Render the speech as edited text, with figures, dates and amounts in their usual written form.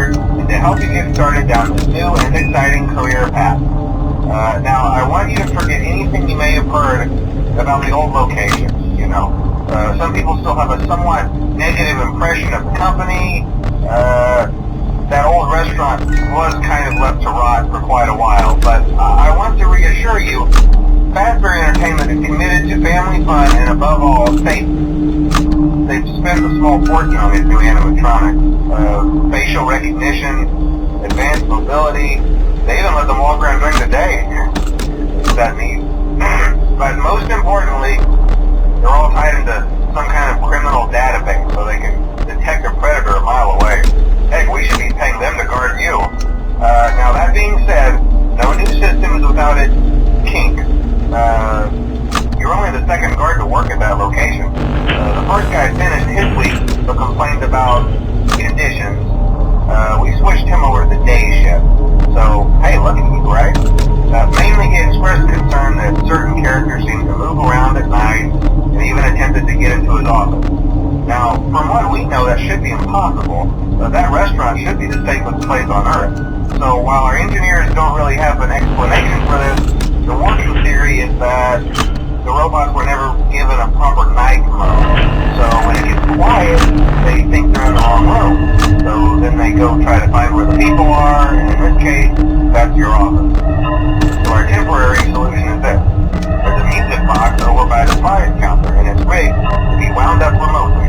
here and to help you get started down this new and exciting career path. Now, I want you to forget anything you may have heard about the old locations, you know. Some people still have a somewhat negative impression of the company. That old restaurant was kind of left to rot for quite a while, but I want to reassure you, Fazbear Entertainment is committed to family fun and above all, safety. They've spent a small fortune on these new animatronics. Facial recognition, advanced mobility, they even let them walk around during the day. That neat. But most importantly, they're all tied into some kind of criminal database so they can detect a predator a mile away. Heck, we should be paying them to guard you. Now that being said, no new system is without its kinks. You're only the second guard to work at that location. The first guy finished his week but complained about conditions. We switched him over to the day shift. So, hey, look at you, right? Mainly he expressed concern that certain characters seem to move around at night and even attempted to get into his office. Now, from what we know, that should be impossible. That restaurant should be the safest place on Earth. So while our engineers don't really have an explanation for this, the working theory is that the robots were never given a proper night mode. So when it gets quiet, they think they're in the wrong room. So then they go try to find where the people are, and in this case, that's your office. So our temporary solution is this. There's a music box over by the prize counter, and it's rigged to be wound up remotely.